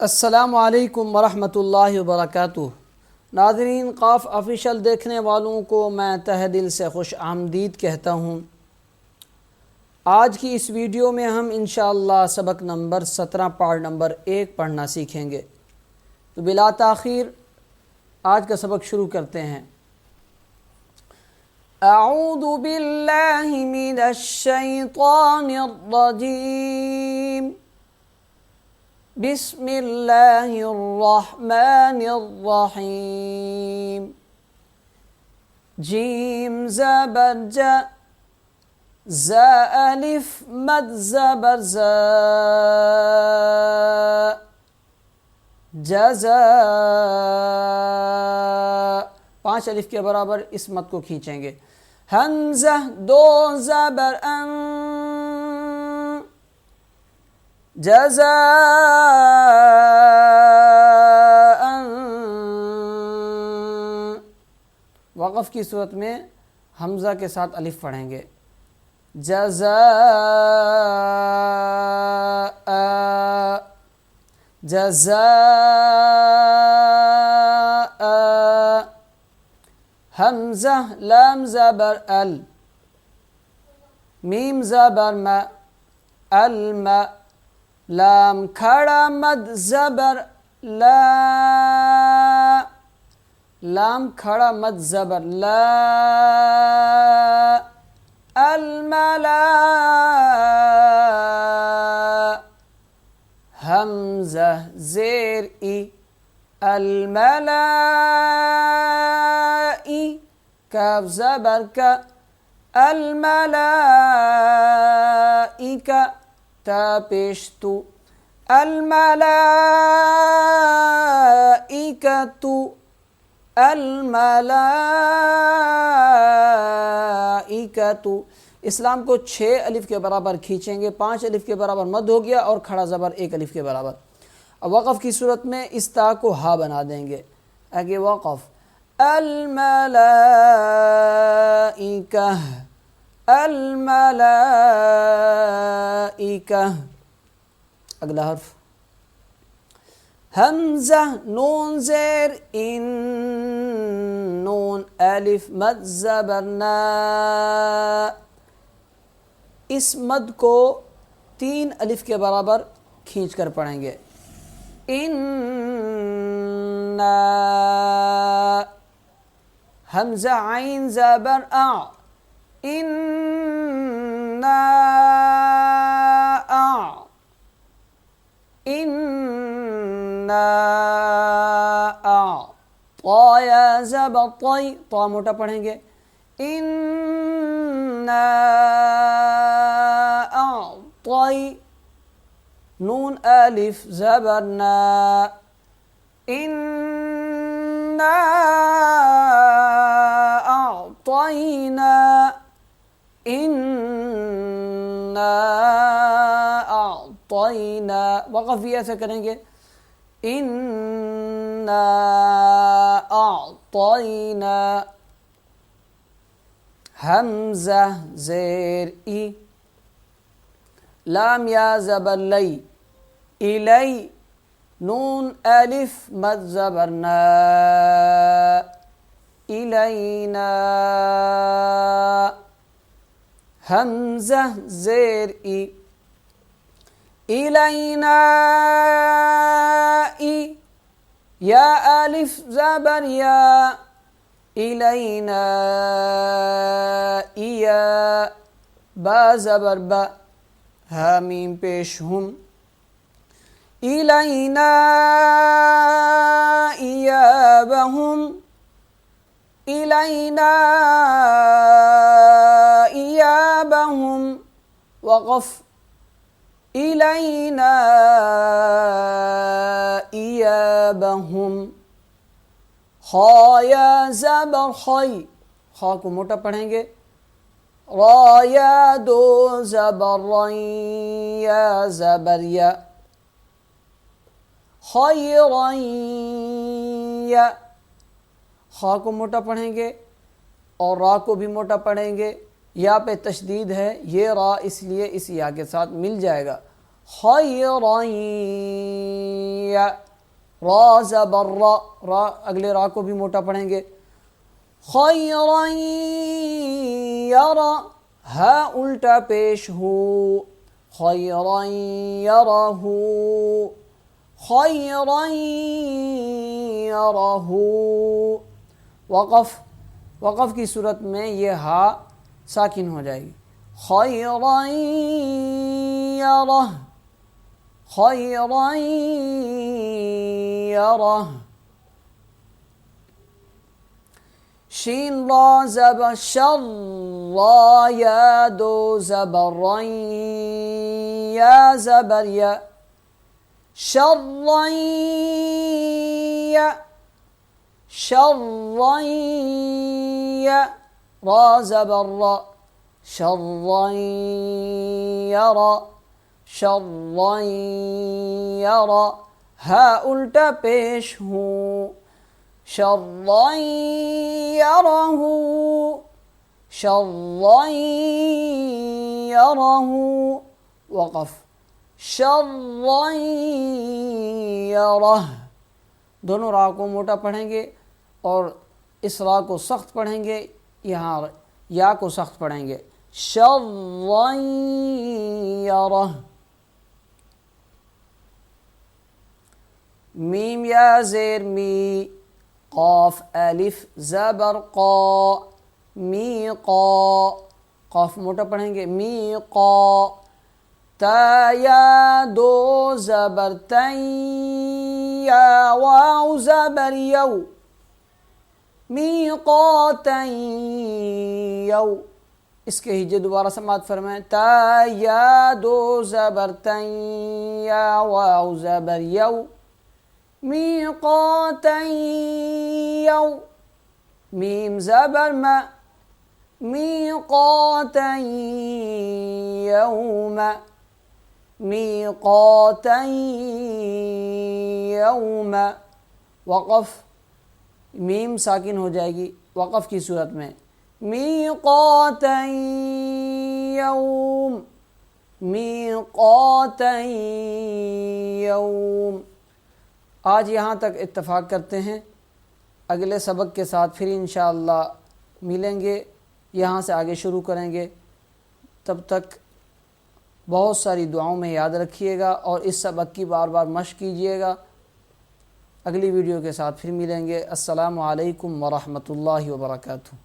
अस्सलामु अलैकुम वरहमतुल्लाहि वबरकातुह। नाज़रीन, क़ाफ़ ऑफ़िशियल देखने वालों को मैं तहे दिल से खुश आमदीद कहता हूँ। आज की इस वीडियो में हम इंशाअल्लाह सबक नंबर 17 पार्ट नंबर 1 पढ़ना सीखेंगे। तो बिला ताख़ीर आज का सबक शुरू करते हैं। अऊज़ु बिल्लाहि मिनश शैतानिर रजीम। बिस्मिल्लाहिर्रहमानिर्रहीम। जीम ज़बर जा, ज़ा अलिफ मद ज़बर ज़ा, जज़ा। 5 अलिफ के बराबर इस मद को खींचेंगे। हमज़ा 2 ज़बर अन, जज़ाअन। वक़फ़ की सूरत में हमज़ा के साथ अलिफ पढ़ेंगे। जज़ाअ, जज़ाअ। हमज़ा लाम ज़बर अल, मीम ज़बर म, अल म। लाम खड़ा मद ज़बर ला, लाम खड़ा मद ज़बर ला। अल मला, हमज़ा ज़ेर ई, अल मलाई। काफ ज़बर का, अल मलाइका। ता पेश तु, अल मलाइकतु, अल मलाइकतु। इस्लाम को 6 अलिफ के बराबर खींचेंगे। 5 अलिफ के बराबर मद हो गया और खड़ा ज़बर 1 अलिफ के बराबर। अब वक़फ़ की सूरत में इस ता को हा बना देंगे। आगे वक़फ़, अल मलाइका, अल मलाइका। अगला हर्फ हमज़ा नून ज़ेर इन, नून अलिफ मद ज़बर ना। इस मद को 3 अलिफ के बराबर खींच कर पढ़ेंगे। इन्ना, हमज़ा आइन ज़बर आ, इन्ना आ, इन्ना आ। ता ज़बर तई, ता मोटा पढ़ेंगे। इन्ना आ तई, नून अलिफ ज़बर ना, इन्ना अअतयना, इन्ना अअतयना। वक़फ़ भी ऐसे करेंगे। इन्ना अअतयना। हमज़ा ज़ेर ई, लाम या ज़बर लई, इलई। नून अलिफ मद ज़बर ना, इलैना। हमज़ा ज़ेर ई, इलैना ई। या अलिफ ज़बर या, इलैना इया। बा ज़बर बा, हा मीम पेश हुम। इलैना इयाबहुम, इलैना इयाबहुम। वक़फ़, इलैना इयाबहुम। खा या ज़बर खई, खा को मोटा पढ़ेंगे। रा या 2 ज़बर रई, या ज़बर या। खैरैया, खा को मोटा पढ़ेंगे और रा को भी मोटा पढ़ेंगे। या पे तशदीद है, ये रा इसलिए इस या के साथ मिल जाएगा। खैरन या, रा ज़बर रा, अगले रा को भी मोटा पढ़ेंगे। खैरन यरा, हा उल्टा पेश हो, खैरन यरहु, खैरन यरहु। वक़फ़ की सूरत में ये हा साकिन हो जाएगी। खैरन यरह, खैरन यरह। शीन रा ज़बर शर, रा या दो ज़बर या ज़बर या, शर्रन या, शर्रन या, रा ज़बर रा, शर्रन यरा, शर्रन यरा, हा उल्टा पेश हो, शर्रन यरहु, शर्रन यरहु। वक़फ़, शर्रन यरह। दोनों रा को मोटा पढ़ेंगे और इस रा को सख्त पढ़ेंगे, यहाँ या को सख्त पढ़ेंगे। शर्रन यरह। मीम या ज़ेर मी, क़ाफ़ अलिफ ज़बर क़ा, मी क़ा, क़ाफ़ मोटा पढ़ेंगे, मी क़ा। ता या दो ज़बर तै, या वाव ज़बर यौ, मी क़ातन यौ। इसके हिज्जे दोबारा समात फरमाएं। ता या दो ज़बर तै, या वाव ज़बर यौ, मीक़ातन यौ। मीम ज़बर मा, मीक़ातन यौम, मीक़ातन यौम। वक़फ़, मीम साकिन हो जाएगी वक़फ़ की सूरत में। मीक़ातन यौम, मीक़ातन यौम। आज यहाँ तक इत्तफ़ाक़ करते हैं। अगले सबक के साथ फिर इंशाअल्लाह मिलेंगे, यहाँ से आगे शुरू करेंगे। तब तक बहुत सारी दुआओं में याद रखिएगा और इस सबक की बार बार मश्क़ कीजिएगा। अगली वीडियो के साथ फिर मिलेंगे। अस्सलामु अलैकुम व रहमतुल्लाहि व बरकातुहू।